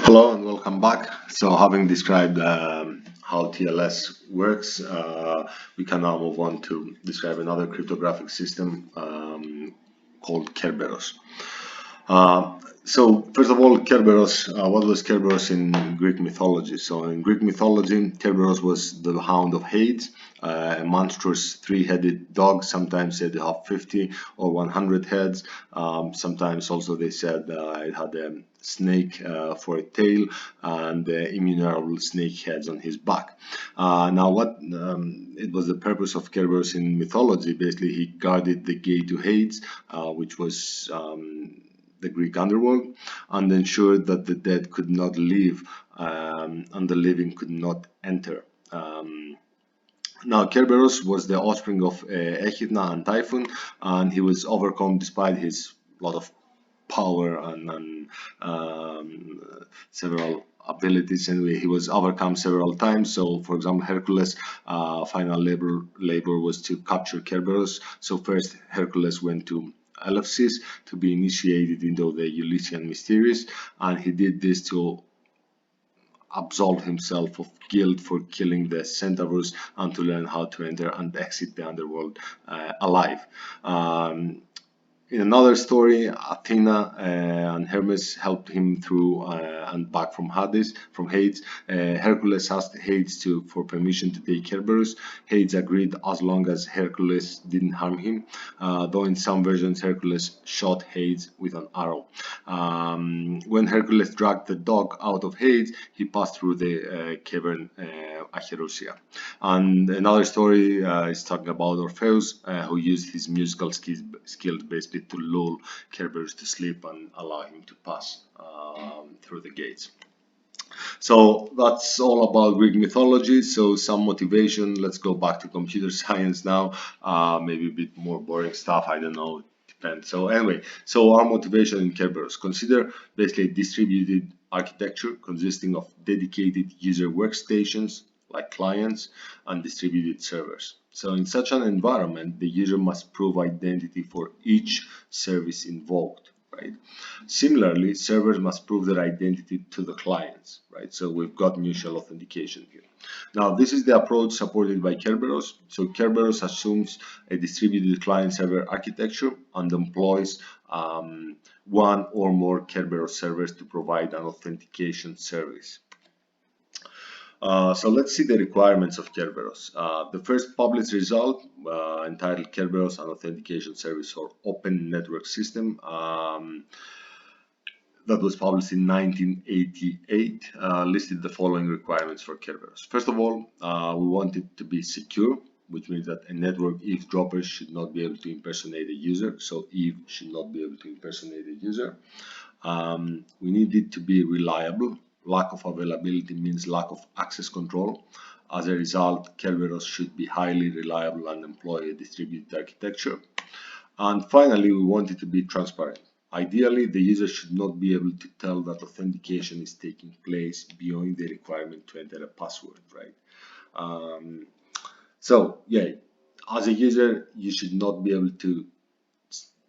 Hello and welcome back. So, having described how TLS works, we can now move on to describe another cryptographic system called Kerberos. So, first of all, Kerberos, what was Kerberos in Greek mythology? So, in Greek mythology, Kerberos was the hound of Hades, a monstrous three-headed dog. Sometimes said it had 50 or 100 heads. Sometimes also they said it had a snake for a tail and innumerable snake heads on his back. Now, what it was the purpose of Kerberos in mythology? Basically, he guarded the gate to Hades, which was the Greek underworld, and ensured that the dead could not leave and the living could not enter. Now, Kerberos was the offspring of Echidna and Typhon, and he was overcome despite his lot of power and several abilities. Anyway, he was overcome several times. So, for example, Hercules' final labor was to capture Kerberos. So first, Hercules went to Eleusis to be initiated into the Ulyssean Mysteries, and he did this to absolve himself of guilt for killing the centaurs and to learn how to enter and exit the underworld alive. In another story, Athena and Hermes helped him through and back from Hades. Hercules asked Hades for permission to take Kerberos. Hades agreed as long as Hercules didn't harm him, though in some versions Hercules shot Hades with an arrow. When Hercules dragged the dog out of Hades, he passed through the cavern Acherusia. And another story is talking about Orpheus, who used his musical skills basically to lull Kerberos to sleep and allow him to pass through the gates. So that's all about Greek mythology. So some motivation. Let's go back to computer science now. Maybe a bit more boring stuff. I don't know. Depends. So anyway, so our motivation in Kerberos. Consider basically distributed architecture consisting of dedicated user workstations like clients and distributed servers. So in such an environment, the user must prove identity for each service invoked, right? Similarly, servers must prove their identity to the clients, right? So we've got mutual authentication here. Now, this is the approach supported by Kerberos. So Kerberos assumes a distributed client-server architecture and employs one or more Kerberos servers to provide an authentication service. So let's see the requirements of Kerberos. The first published result, entitled Kerberos, an authentication service or open network system, that was published in 1988, listed the following requirements for Kerberos. First of all, we want it to be secure, which means that a network eavesdropper should not be able to impersonate a user. So Eve should not be able to impersonate a user. We need it to be reliable. Lack of availability means lack of access control. As a result, Kerberos should be highly reliable and employ a distributed architecture. And finally, we want it to be transparent. Ideally, the user should not be able to tell that authentication is taking place beyond the requirement to enter a password, right? So, yeah, as a user, you should not be able to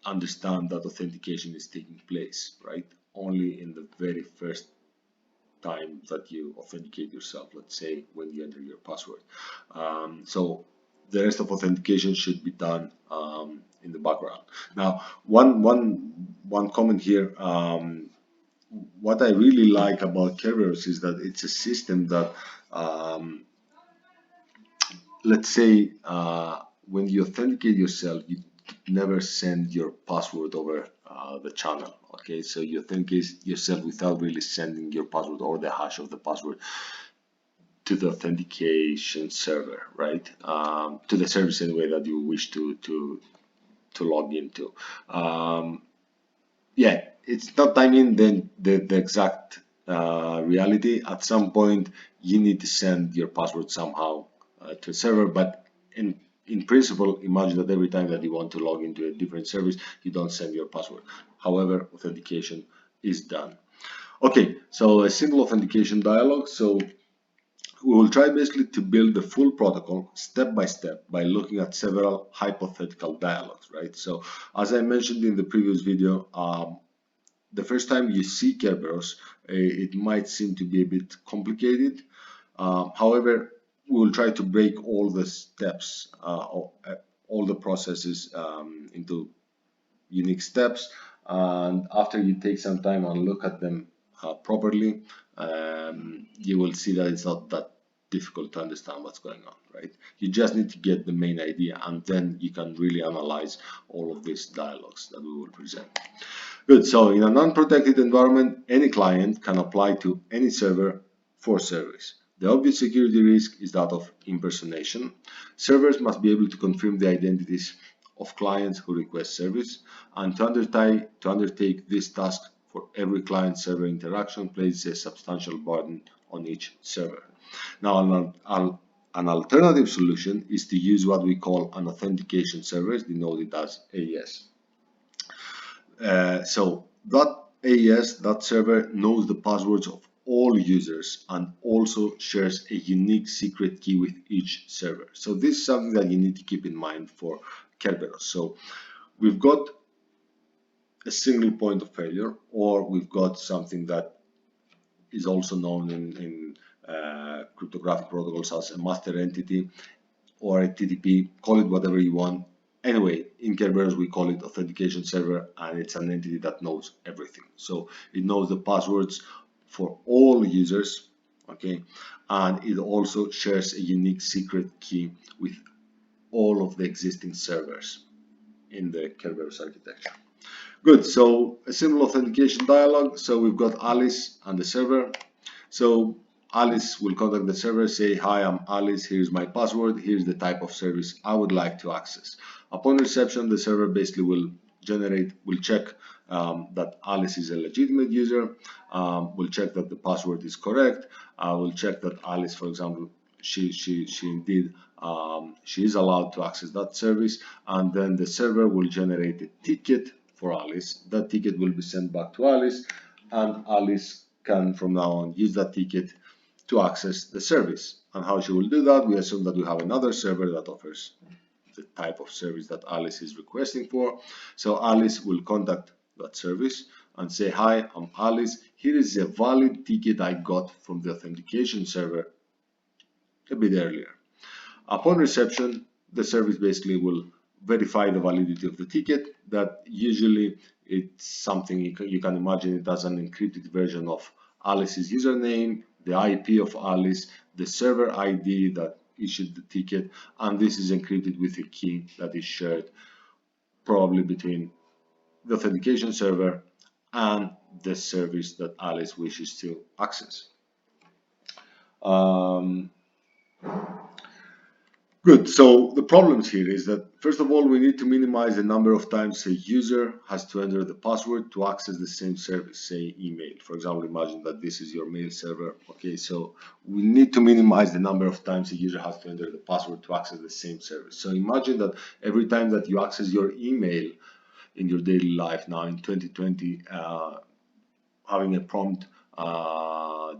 understand that authentication is taking place, right? Only in the very first time that you authenticate yourself, let's say when you enter your password. So the rest of authentication should be done in the background. Now, one comment here. What I really like about Kerberos is that it's a system that, let's say, when you authenticate yourself, you never send your password over the channel. Okay, so you authenticate yourself without really sending your password or the hash of the password to the authentication server, right? To the service anyway that you wish to log into. Yeah, it's not, I mean, the exact reality. At some point, you need to send your password somehow to a server, but in principle, imagine that every time that you want to log into a different service, you don't send your password. However, authentication is done. Okay, so a simple authentication dialog. So we will try basically to build the full protocol step by step by looking at several hypothetical dialogues, right? So as I mentioned in the previous video, the first time you see Kerberos, it might seem to be a bit complicated. However, we will try to break all the steps, all the processes into unique steps, and after you take some time and look at them properly, you will see that it's not that difficult to understand what's going on, right? You just need to get the main idea, and then you can really analyze all of these dialogues that we will present. Good. So in a non-protected environment, any client can apply to any server for service. The obvious security risk is that of impersonation. Servers must be able to confirm the identities of clients who request service, and to undertake this task for every client-server interaction places a substantial burden on each server. Now, an alternative solution is to use what we call an authentication service, denoted as AES. So that AES, that server, knows the passwords of all users and also shares a unique secret key with each server. So this is something that you need to keep in mind for Kerberos. So we've got a single point of failure, or we've got something that is also known in cryptographic protocols as a master entity or a TTP, call it whatever you want. Anyway, in Kerberos we call it authentication server, and it's an entity that knows everything. So it knows the passwords for all users, okay, and it also shares a unique secret key with all of the existing servers in the Kerberos architecture. Good, so a simple authentication dialog. So we've got Alice and the server. So Alice will contact the server, say, "Hi, I'm Alice, here's my password, here's the type of service I would like to access." Upon reception, the server basically will check that Alice is a legitimate user, will check that the password is correct, will check that Alice, for example, she indeed she is allowed to access that service, and then the server will generate a ticket for Alice. That ticket will be sent back to Alice, and Alice can from now on use that ticket to access the service. And how she will do that, we assume that we have another server that offers the type of service that Alice is requesting for. So Alice will contact that service and say, "Hi, I'm Alice. Here is a valid ticket I got from the authentication server a bit earlier." Upon reception, the service basically will verify the validity of the ticket. That usually it's something you can imagine it as an encrypted version of Alice's username, the IP of Alice, the server ID that issued the ticket, and this is encrypted with a key that is shared probably between the authentication server and the service that Alice wishes to access. Good. So the problems here is that, first of all, we need to minimize the number of times a user has to enter the password to access the same service, say email. For example, imagine that this is your mail server. Okay, so we need to minimize the number of times a user has to enter the password to access the same service. So imagine that every time that you access your email in your daily life now in 2020, having a prompt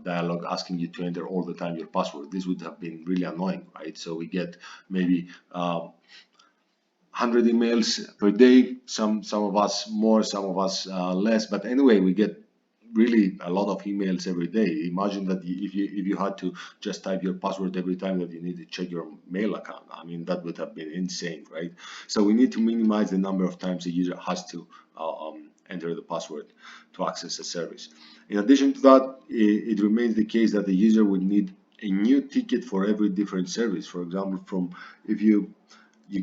dialogue asking you to enter all the time your password. This would have been really annoying, right? So we get maybe 100 emails per day, some of us more, some of us less, but anyway, we get really a lot of emails every day. Imagine that if you had to just type your password every time that you need to check your mail account. I mean, that would have been insane, right? So we need to minimize the number of times a user has to enter the password to access a service. In addition to that, it remains the case that the user would need a new ticket for every different service. For example, if you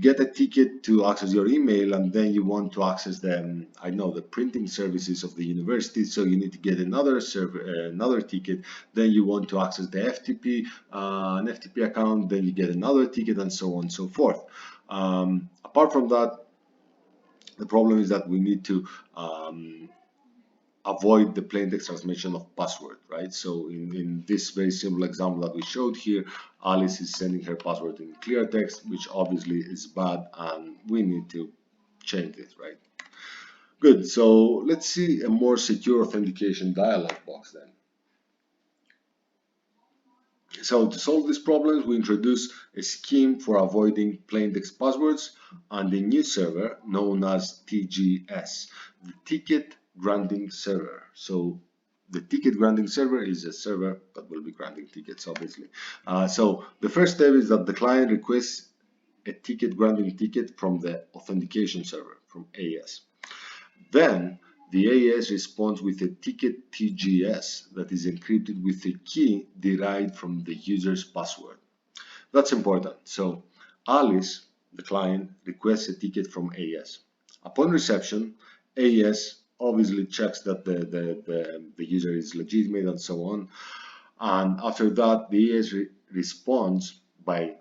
get a ticket to access your email, and then you want to access the, I know, the printing services of the university, so you need to get another ticket. Then you want to access the FTP, an FTP account, then you get another ticket, and so on and so forth. Apart from that, the problem is that we need to avoid the plain text transmission of password, right? So in this very simple example that we showed here, Alice is sending her password in clear text, which obviously is bad, and we need to change this, right? Good, so let's see a more secure authentication dialog box then. So to solve these problems, we introduce a scheme for avoiding plain text passwords and a new server known as TGS. The ticket granting server. So the ticket granting server is a server that will be granting tickets, obviously. So the first step is that the client requests a ticket granting ticket from the authentication server, from AES. Then the AES responds with a ticket TGS that is encrypted with a key derived from the user's password. That's important. So Alice, the client, requests a ticket from AES. Upon reception, AES obviously checks that the user is legitimate and so on. And after that, the AES responds by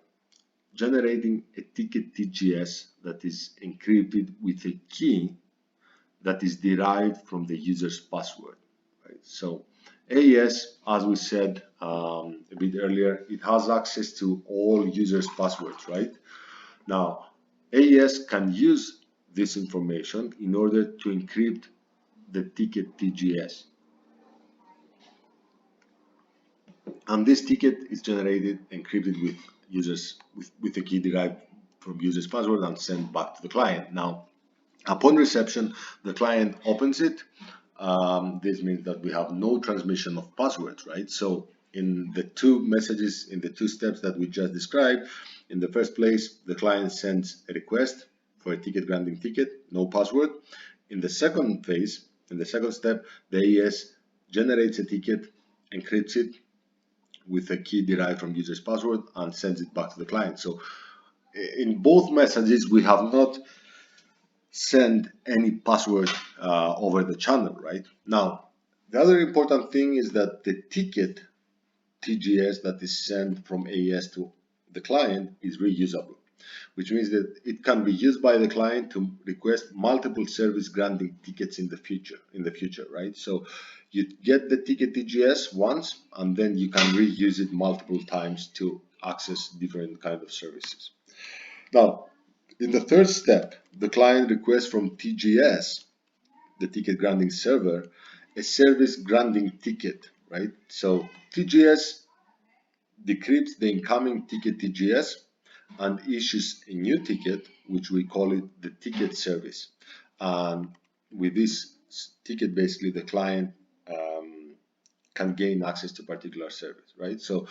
generating a ticket TGS that is encrypted with a key that is derived from the user's password. Right? So AES, as we said a bit earlier, it has access to all users' passwords, right? Now, AES can use this information in order to encrypt the ticket TGS. And this ticket is generated, encrypted with users with a key derived from user's password and sent back to the client. Now, upon reception, the client opens it. This means that we have no transmission of passwords, right? So in the two messages, in the two steps that we just described, in the first place, the client sends a request for a ticket granting ticket, no password. In the second phase, in the second step, the AES generates a ticket, encrypts it with a key derived from user's password and sends it back to the client. So in both messages, we have not send any password over the channel, right? Now, the other important thing is that the ticket TGS that is sent from AES to the client is reusable, which means that it can be used by the client to request multiple service granting tickets in the future, right? So you get the ticket TGS once and then you can reuse it multiple times to access different kind of services. Now, in the third step, the client requests from TGS, the ticket granting server, a service granting ticket, right? So TGS decrypts the incoming ticket TGS and issues a new ticket, which we call it the ticket service. And with this ticket, basically, the client can gain access to particular service, right? So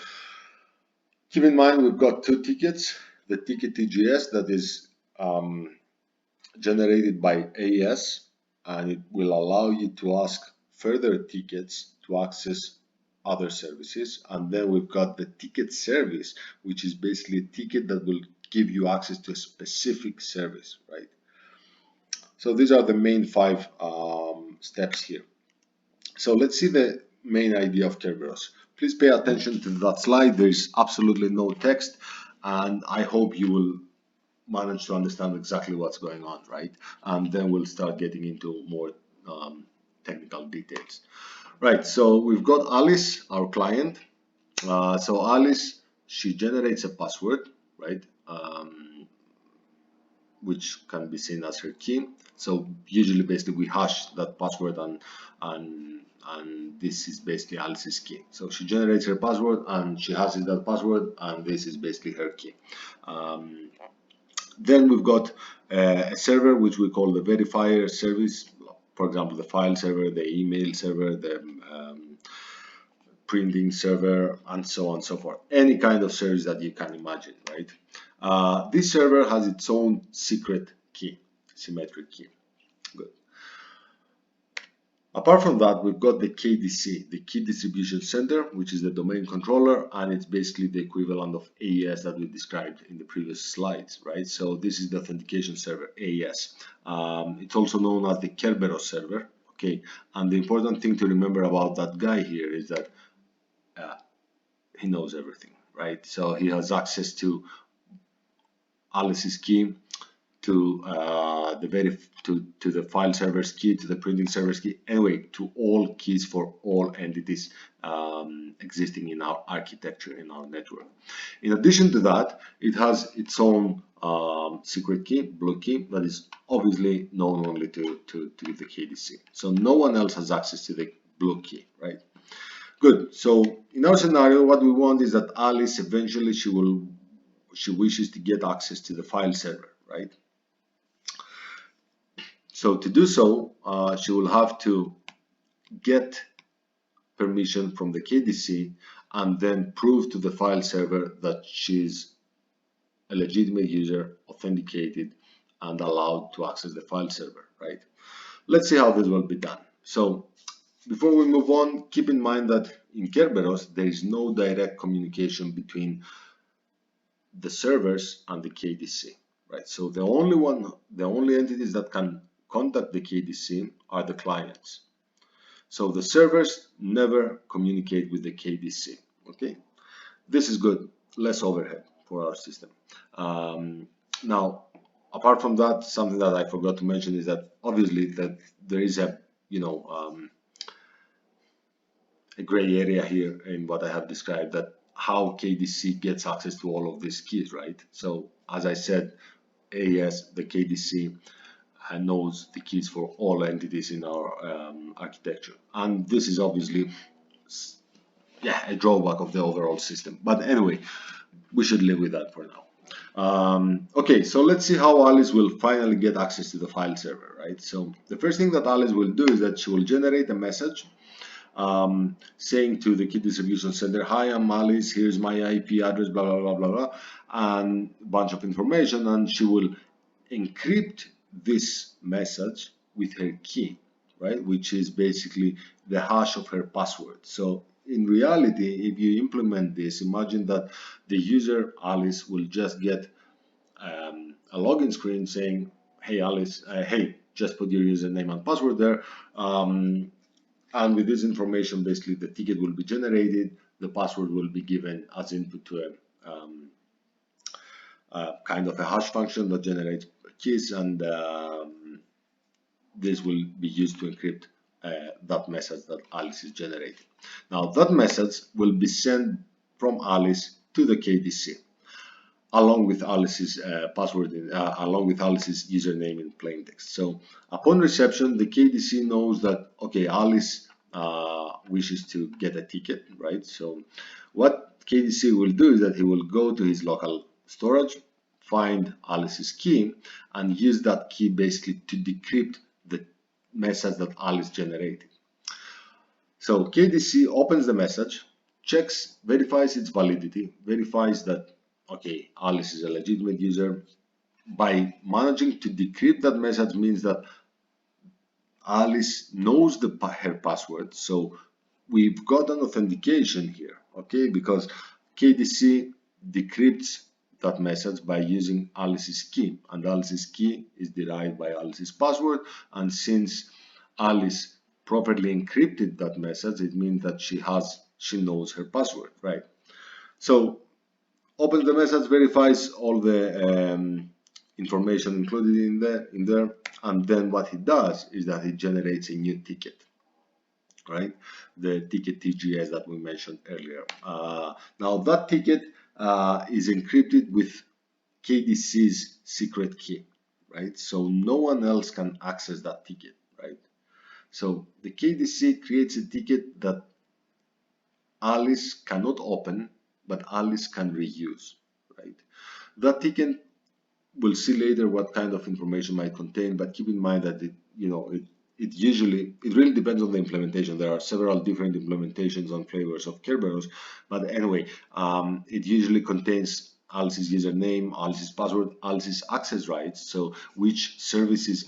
keep in mind, we've got two tickets, the ticket TGS that is generated by AES, and it will allow you to ask further tickets to access other services. And then we've got the ticket service, which is basically a ticket that will give you access to a specific service, right? So these are the main five steps here. So let's see the main idea of Kerberos. Please pay attention to that slide. There is absolutely no text, and I hope you will manage to understand exactly what's going on, right? And then we'll start getting into more technical details. Right, so we've got Alice, our client. So Alice, she generates a password, right? Which can be seen as her key. So usually, basically, we hash that password, and this is basically Alice's key. So she generates her password, and she hashes that password, and this is basically her key. Then we've got a server which we call the verifier service. For example, the file server, the email server, the printing server, and so on and so forth. Any kind of service that you can imagine, right? This server has its own secret key, symmetric key. Good. Apart from that, we've got the KDC, the Key Distribution Center, which is the domain controller, and it's basically the equivalent of AES that we described in the previous slides, right? So this is the authentication server, AES. It's also known as the Kerberos server, okay? And the important thing to remember about that guy here is that he knows everything, right? So he has access to Alice's key, to the file server's key, to the printing server's key, anyway, to all keys for all entities existing in our architecture, in our network. In addition to that, it has its own secret key, blue key, that is obviously known only to the KDC. So no one else has access to the blue key, right? Good. So in our scenario, what we want is that Alice eventually she wishes to get access to the file server, right? So to do so, she will have to get permission from the KDC and then prove to the file server that she's a legitimate user, authenticated, and allowed to access the file server, right? Let's see how this will be done. So before we move on, keep in mind that in Kerberos, there is no direct communication between the servers and the KDC, right? So the only entities that can contact the KDC are the clients. So the servers never communicate with the KDC, okay? This is good, less overhead for our system. Now, apart from that, something that I forgot to mention is that obviously that there is a, a gray area here in what I have described, that how KDC gets access to all of these keys, right? So as I said, AES, the KDC, knows the keys for all entities in our architecture. And this is obviously, yeah, a drawback of the overall system. But anyway, we should live with that for now. Okay, so let's see how Alice will finally get access to the file server, right? So the first thing that Alice will do is that she will generate a message saying to the key distribution center, hi, I'm Alice, here's my IP address, blah, blah, blah, blah, blah, and a bunch of information, and she will encrypt this message with her key, right, which is basically the hash of her password. So in reality, if you implement this, imagine that the user, Alice, will just get a login screen saying, hey, Alice, hey, just put your username and password there. And with this information, basically, the ticket will be generated, the password will be given as input to a kind of a hash function that generates keys, and this will be used to encrypt that message that Alice is generating. Now, that message will be sent from Alice to the KDC, along with Alice's password, along with Alice's username in plain text. So upon reception, the KDC knows that, okay, Alice wishes to get a ticket, right? So what KDC will do is that he will go to his local storage, find Alice's key, and use that key basically to decrypt the message that Alice generated. So KDC opens the message, checks, verifies its validity, verifies that, okay, Alice is a legitimate user. By managing to decrypt that message means that Alice knows her password. So we've got an authentication here, okay, because KDC decrypts that message by using Alice's key, and Alice's key is derived by Alice's password. And since Alice properly encrypted that message, it means that she knows her password, right? So opens the message, verifies all the information included in there, and then what he does is that he generates a new ticket, right? The ticket TGS that we mentioned earlier. Now that ticket is encrypted with KDC's secret key, right? So no one else can access that ticket, right? So the KDC creates a ticket that Alice cannot open, but Alice can reuse, right? That ticket, we'll see later what kind of information might contain, but keep in mind that it really depends on the implementation. There are several different implementations on flavors of Kerberos, but anyway, it usually contains Alice's username, Alice's password, Alice's access rights, so which services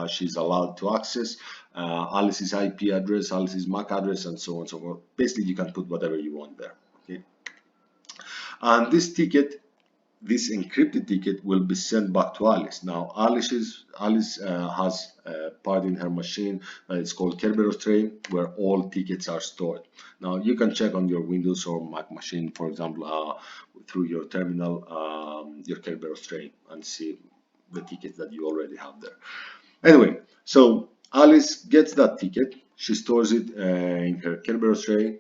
she's allowed to access, Alice's IP address, Alice's MAC address, and so on and so forth. Basically, you can put whatever you want there. Okay, and this encrypted ticket will be sent back to Alice. Now, Alice has a part in her machine that is called Kerberos tray, where all tickets are stored. Now, you can check on your Windows or Mac machine, for example, through your terminal, your Kerberos tray, and see the tickets that you already have there. Anyway, so Alice gets that ticket, she stores it in her Kerberos tray,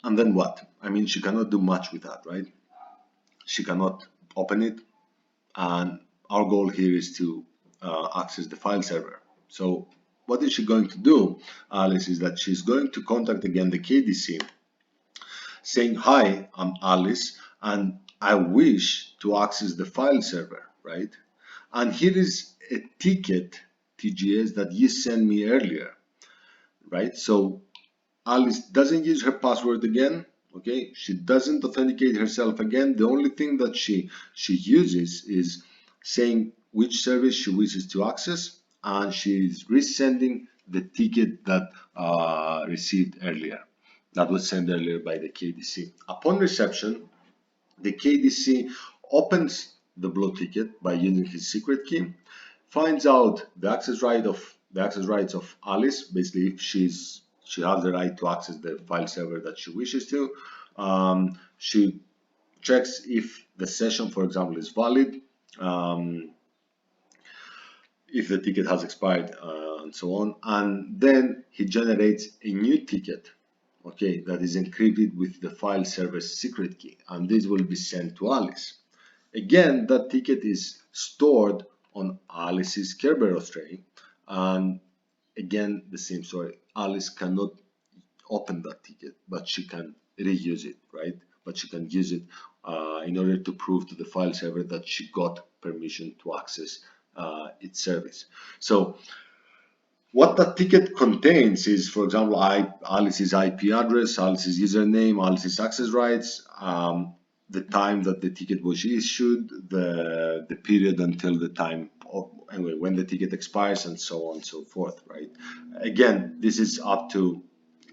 and then what? I mean, she cannot do much with that, right? She cannot open it, and our goal here is to access the file server. So what is she going to do, Alice, is that she's going to contact again the KDC saying, hi, I'm Alice and I wish to access the file server, right? And here is a ticket, TGS, that you sent me earlier, right? So Alice doesn't use her password again. Okay, she doesn't authenticate herself again. The only thing that she uses is saying which service she wishes to access, and she's resending the ticket that received earlier, that was sent earlier by the KDC. Upon reception, the KDC opens the blue ticket by using his secret key, finds out the access rights of Alice, basically if she has the right to access the file server that she wishes to. She checks if the session, for example, is valid, if the ticket has expired, and so on. And then he generates a new ticket, okay, that is encrypted with the file server's secret key, and this will be sent to Alice. Again, that ticket is stored on Alice's Kerberos tray, and again, the same story. Alice cannot open that ticket, but she can reuse it, right? But she can use it in order to prove to the file server that she got permission to access its service. So what that ticket contains is, for example, Alice's IP address, Alice's username, Alice's access rights, the time that the ticket was issued, the period until the time of, anyway, when the ticket expires, and so on and so forth, right? Again, this is up to,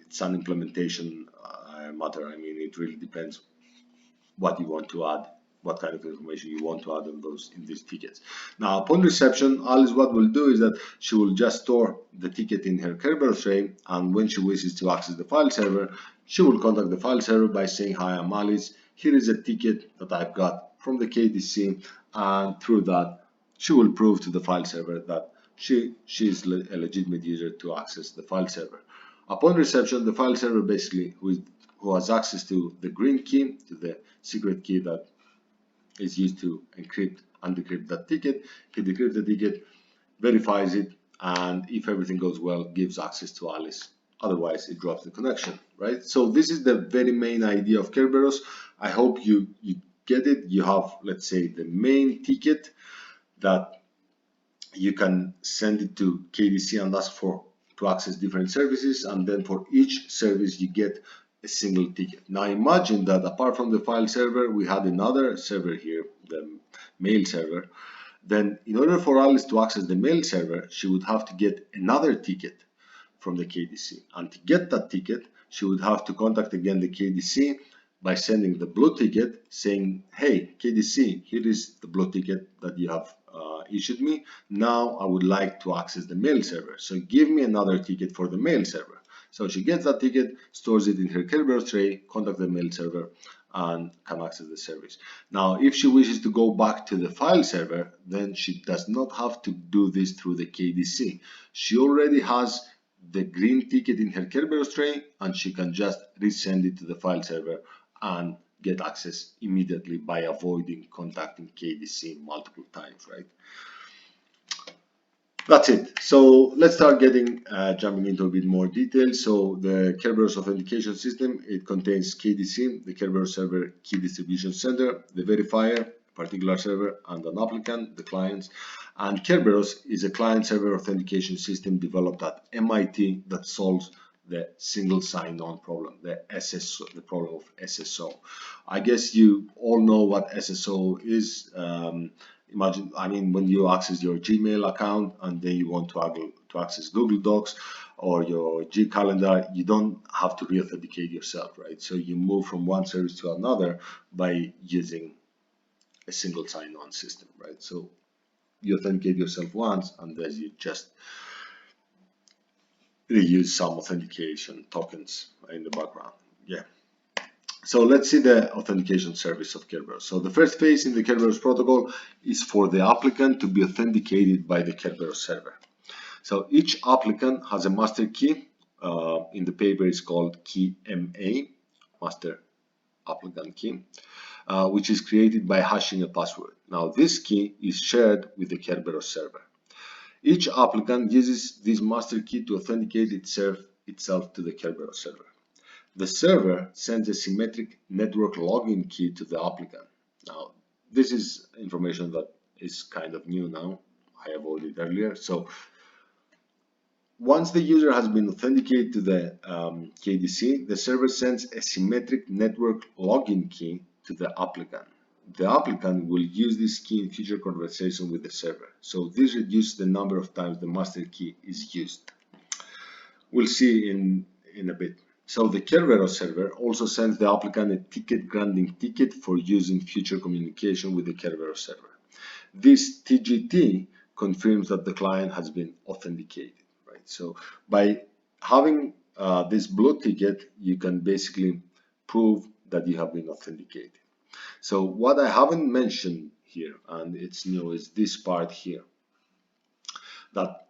it's an implementation matter. I mean, it really depends what you want to add, what kind of information you want to add in these tickets. Now, upon reception, Alice, what will do is that she will just store the ticket in her Kerberos tray, and when she wishes to access the file server, she will contact the file server by saying, "Hi, I'm Alice. Here is a ticket that I've got from the KDC," and through that, she will prove to the file server that she is a legitimate user to access the file server. Upon reception, the file server basically, who has access to the green key, to the secret key that is used to encrypt and decrypt that ticket, he decrypts the ticket, verifies it, and if everything goes well, gives access to Alice. Otherwise, it drops the connection, right? So this is the very main idea of Kerberos. I hope you get it. You have, let's say, the main ticket that you can send it to KDC and ask for to access different services, and then for each service you get a single ticket. Now imagine that apart from the file server, we had another server here, the mail server. Then in order for Alice to access the mail server, she would have to get another ticket from the KDC. And to get that ticket, she would have to contact again the KDC by sending the blue ticket saying, "Hey, KDC, here is the blue ticket that you have issued me. Now I would like to access the mail server. So give me another ticket for the mail server." So she gets that ticket, stores it in her Kerberos tray, contacts the mail server, and can access the service. Now, if she wishes to go back to the file server, then she does not have to do this through the KDC. She already has the green ticket in her Kerberos tray, and she can just resend it to the file server and get access immediately by avoiding contacting KDC multiple times, right? That's it. So let's start jumping into a bit more detail. So the Kerberos authentication system, it contains KDC, the Kerberos server key distribution center, the verifier, particular server, and an applicant, the clients. And Kerberos is a client-server authentication system developed at MIT that solves the single sign-on problem, the SSO, the problem of SSO. I guess you all know what SSO is. Imagine, I mean, when you access your Gmail account and then you want to access Google Docs or your G Calendar, you don't have to re-authenticate yourself, right? So you move from one service to another by using a single sign-on system, right? So you authenticate yourself once and then you just reuse some authentication tokens in the background. Yeah. So let's see the authentication service of Kerberos. So the first phase in the Kerberos protocol is for the applicant to be authenticated by the Kerberos server. So each applicant has a master key. In the paper it's called key MA, master applicant key, which is created by hashing a password. Now this key is shared with the Kerberos server. Each applicant uses this master key to authenticate itself to the Kerberos server. The server sends a symmetric network login key to the applicant. Now, this is information that is kind of new now. I avoided it earlier. So once the user has been authenticated to the KDC, the server sends a symmetric network login key to the applicant. The applicant will use this key in future conversation with the server. So this reduces the number of times the master key is used. We'll see in a bit. So the Kerberos server also sends the applicant a ticket granting ticket for use in future communication with the Kerberos server. This TGT confirms that the client has been authenticated, right? So by having this blue ticket, you can basically prove that you have been authenticated. So what I haven't mentioned here, and it's new, is this part here, that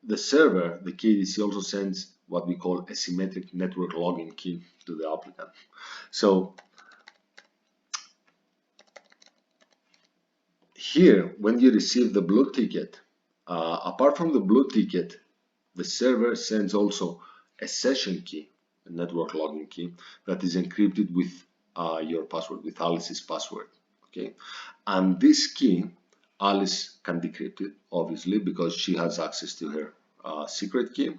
the server, the KDC, also sends what we call a symmetric network login key to the applicant. So here, when you receive the blue ticket, apart from the blue ticket, the server sends also a session key, a network login key, that is encrypted with your password, with Alice's password. Okay, and this key, Alice can decrypt it, obviously, because she has access to her secret key,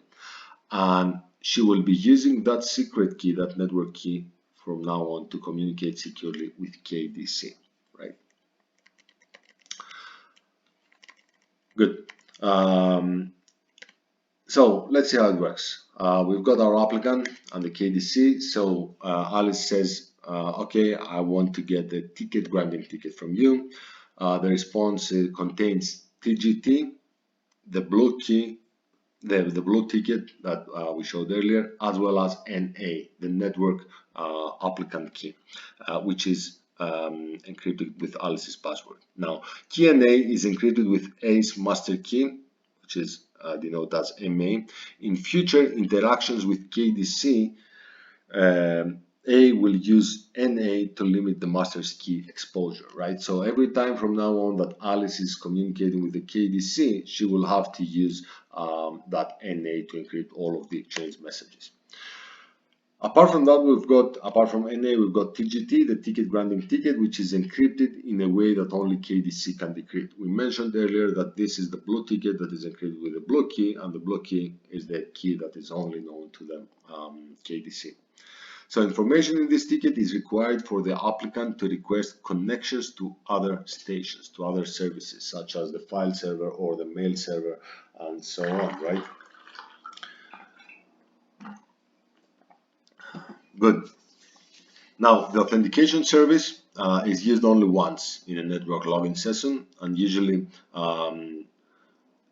and she will be using that secret key, that network key, from now on to communicate securely with KDC, right? Good. So let's see how it works. We've got our applicant and the KDC. So Alice says, okay, I want to get the ticket granting ticket from you. The response contains TGT, the blue key, the blue ticket that we showed earlier, as well as NA, the network applicant key, which is encrypted with Alice's password. Now, key NA is encrypted with A's master key, which is denoted as MA. In future interactions with KDC, A will use NA to limit the master's key exposure, right? So every time from now on that Alice is communicating with the KDC, she will have to use that NA to encrypt all of the exchange messages. Apart from that, apart from NA, we've got TGT, the ticket granting ticket, which is encrypted in a way that only KDC can decrypt. We mentioned earlier that this is the blue ticket that is encrypted with the blue key, and the blue key is the key that is only known to the KDC. So information in this ticket is required for the applicant to request connections to other stations, to other services, such as the file server or the mail server, and so on, right? Good. Now, the authentication service is used only once in a network login session and usually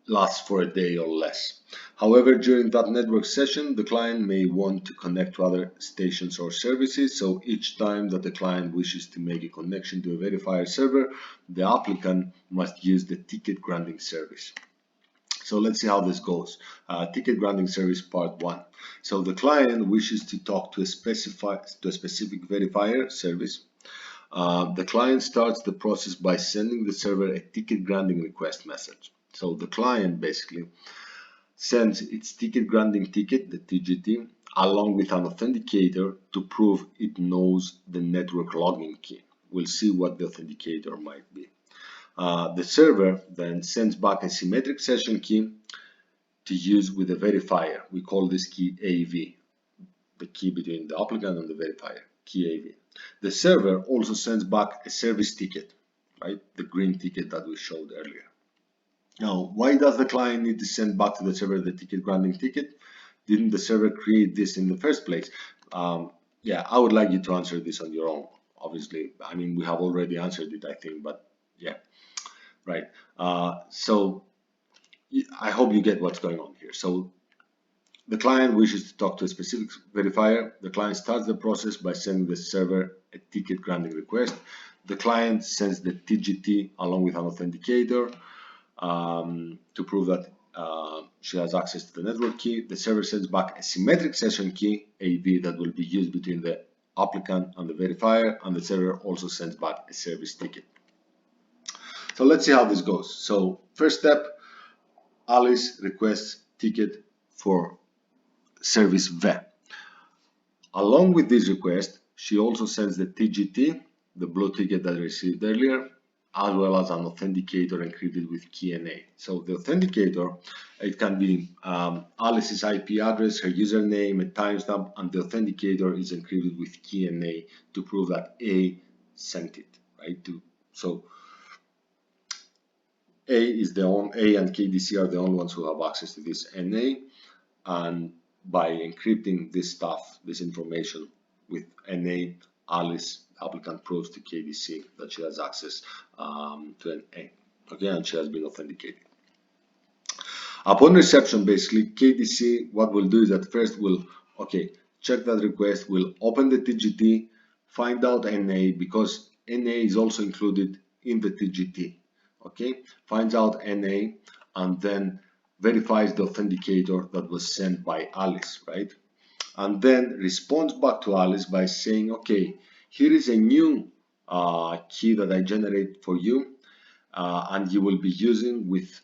lasts for a day or less. However, during that network session, the client may want to connect to other stations or services. So each time that the client wishes to make a connection to a verifier server, the applicant must use the ticket granting service. So let's see how this goes. Ticket granting service part 1. So the client wishes to talk to a specific verifier service. The client starts the process by sending the server a ticket granting request message. So the client basically sends its ticket granting ticket, the TGT, along with an authenticator to prove it knows the network login key. We'll see what the authenticator might be. The server then sends back a symmetric session key to use with the verifier. We call this key AV, the key between the applicant and the verifier, key AV. The server also sends back a service ticket, right? The green ticket that we showed earlier. Now, why does the client need to send back to the server the ticket granting ticket? Didn't the server create this in the first place? Yeah, I would like you to answer this on your own. Obviously, I mean, we have already answered it, I think, but yeah. Right. So I hope you get what's going on here. So the client wishes to talk to a specific verifier. The client starts the process by sending the server a ticket granting request. The client sends the TGT along with an authenticator to prove that she has access to the network key. The server sends back a symmetric session key, AV, that will be used between the applicant and the verifier, and the server also sends back a service ticket. So let's see how this goes. So first step, Alice requests ticket for service V. Along with this request, she also sends the TGT, the blue ticket that I received earlier, as well as an authenticator encrypted with key NA. So the authenticator, it can be Alice's IP address, her username, a timestamp, and the authenticator is encrypted with key NA to prove that A sent it, right? So A and KDC are the only ones who have access to this NA, and by encrypting this stuff, this information with NA, Alice, the applicant, proves to KDC that she has access to an A. Okay, and she has been authenticated. Upon reception, basically, KDC, what we'll do is that first we'll, check that request, we'll open the TGT, find out NA, because NA is also included in the TGT, okay? Finds out NA, and then verifies the authenticator that was sent by Alice, right? And then responds back to Alice by saying, okay, here is a new key that I generate for you, and you will be using with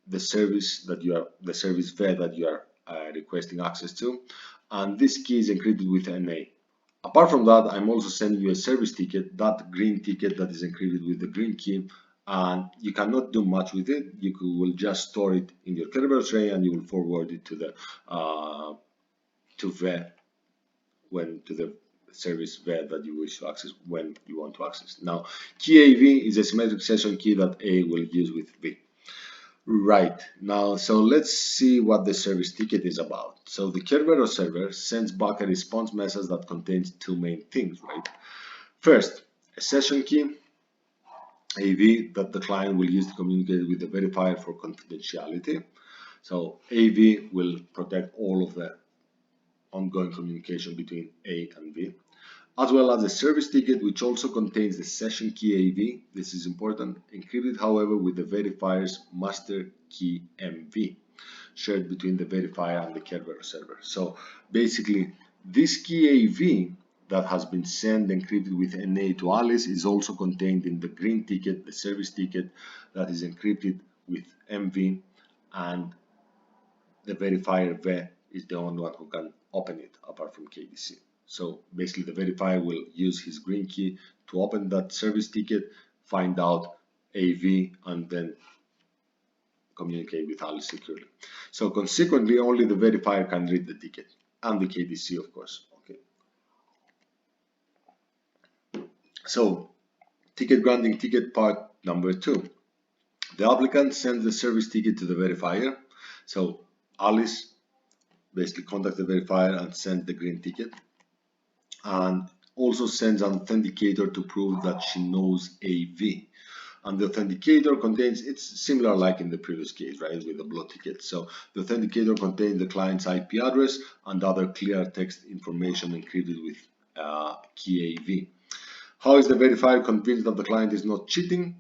the service VER that you are requesting access to, and this key is encrypted with NA. Apart from that, I'm also sending you a service ticket, that green ticket that is encrypted with the green key, and you cannot do much with it. You will just store it in your Kerberos array and you will forward it to the VER, to the service VER that you wish to access when you want to access. Now, key AV is a symmetric session key that A will use with V. Right, now, so let's see what the service ticket is about. So the Kerberos server sends back a response message that contains two main things, right? First, a session key, AV, that the client will use to communicate with the verifier for confidentiality. So AV will protect all of the ongoing communication between A and V, as well as a service ticket which also contains the session key AV. This is important, encrypted however with the verifier's master key MV, shared between the verifier and the Kerberos server. So basically, this key AV that has been sent encrypted with NA to Alice is also contained in the green ticket, the service ticket that is encrypted with MV, and the verifier VE is the only one who can open it apart from KDC. So basically the verifier will use his green key to open that service ticket, find out AV, and then communicate with Alice securely. So consequently, only the verifier can read the ticket, and the KDC, of course. Okay. So ticket granting ticket part number 2. The applicant sends the service ticket to the verifier. So Alice basically contacts the verifier and sends the green ticket, and also sends an authenticator to prove that she knows AV. And the authenticator contains, it's similar like in the previous case, right, with the blow ticket. So the authenticator contains the client's IP address and other clear text information encrypted with key AV. How is the verifier convinced that the client is not cheating?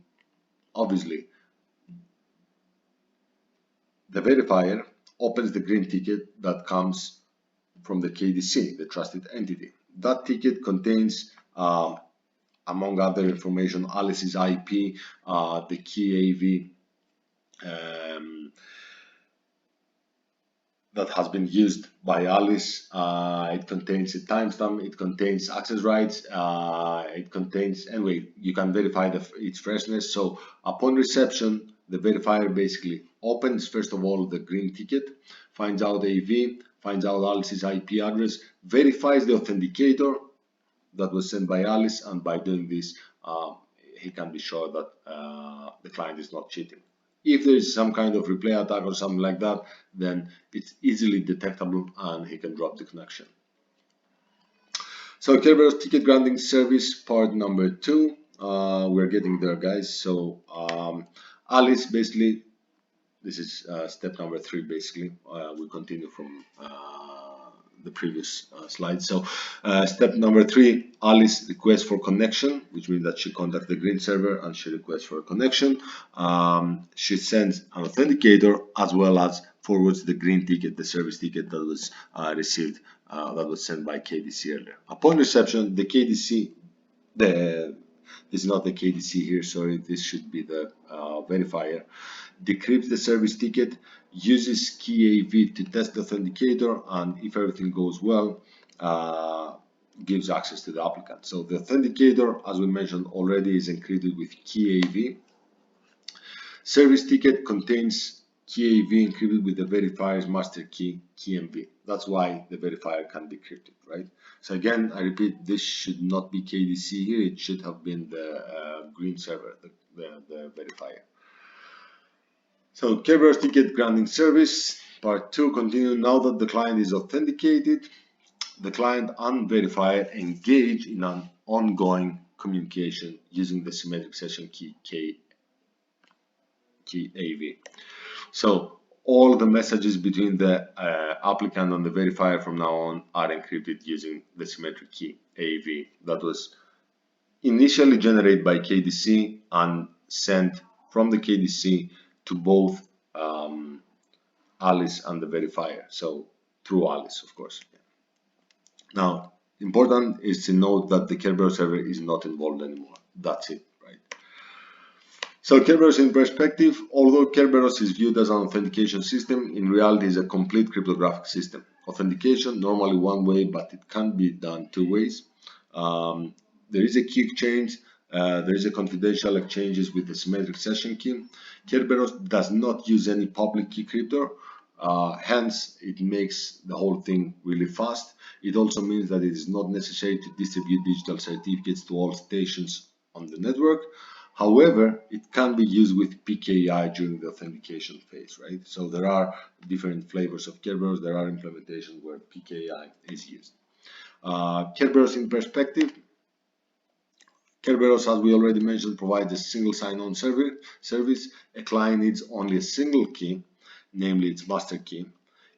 Obviously, the verifier opens the green ticket that comes from the KDC, the trusted entity. That ticket contains among other information, Alice's IP, the key AV that has been used by Alice. It contains a timestamp, it contains access rights, it contains, anyway, you can verify its freshness. So upon reception, the verifier basically opens, first of all, the green ticket, finds out AV, finds out Alice's IP address, verifies the authenticator that was sent by Alice, and by doing this, he can be sure that the client is not cheating. If there is some kind of replay attack or something like that, then it's easily detectable and he can drop the connection. So Kerberos ticket granting service part number 2, we're getting there, guys. So Alice, basically, this is step number 3, basically. We continue from the previous slide. So step number 3, Alice requests for connection, which means that she contacts the green server and she requests for a connection. She sends an authenticator as well as forwards the green ticket, the service ticket that was received, that was sent by KDC earlier. Upon reception, the KDC, this is not the KDC here, sorry, this should be the verifier, decrypts the service ticket, uses key AV to test the authenticator, and if everything goes well, gives access to the applicant. So the authenticator, as we mentioned already, is encrypted with key AV. Service ticket contains key AV encrypted with the verifier's master key, KMV. That's why the verifier can be encrypted, right? So again, I repeat, this should not be KDC here. It should have been the green server, the verifier. So Kerberos ticket granting service, part 2, continue. Now that the client is authenticated, the client and verifier engage in an ongoing communication using the symmetric session key KAV. So all the messages between the applicant and the verifier from now on are encrypted using the symmetric key AV that was initially generated by KDC and sent from the KDC to both Alice and the verifier. So through Alice, of course. Now, important is to note that the Kerberos server is not involved anymore. That's it, right? So Kerberos in perspective, although Kerberos is viewed as an authentication system, in reality is a complete cryptographic system. Authentication normally one way, but it can be done two ways. There is a key exchange, there is a confidential exchanges with the symmetric session key. Kerberos does not use any public key crypto, hence it makes the whole thing really fast. It also means that it is not necessary to distribute digital certificates to all stations on the network. However, it can be used with PKI during the authentication phase, right? So there are different flavors of Kerberos. There are implementations where PKI is used. Kerberos in perspective. Kerberos, as we already mentioned, provides a single sign-on service. A client needs only a single key, namely its master key.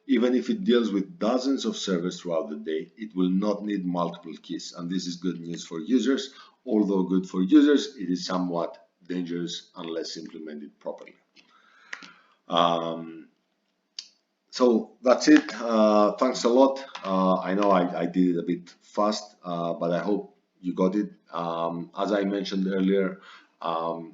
Even if it deals with dozens of servers throughout the day, it will not need multiple keys. And this is good news for users. Although good for users, it is somewhat dangerous unless implemented properly. So that's it. Thanks a lot. I know I did it a bit fast, but I hope you got it. As I mentioned earlier,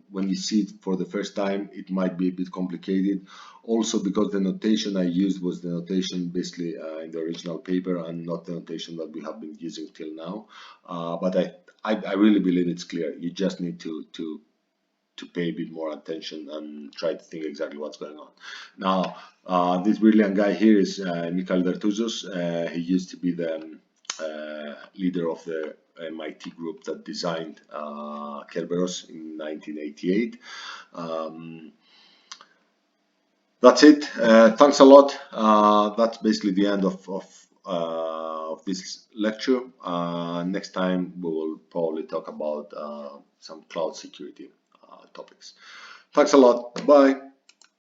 when you see it for the first time, it might be a bit complicated. Also because the notation I used was the notation basically in the original paper and not the notation that we have been using till now. But I really believe it's clear. You just need to pay a bit more attention and try to think exactly what's going on. Now, this brilliant guy here is Michalas. He used to be the leader of the MIT group that designed Kerberos in 1988. That's it. Thanks a lot. That's basically the end of this lecture. Next time we will probably talk about some cloud security topics. Thanks a lot. Bye.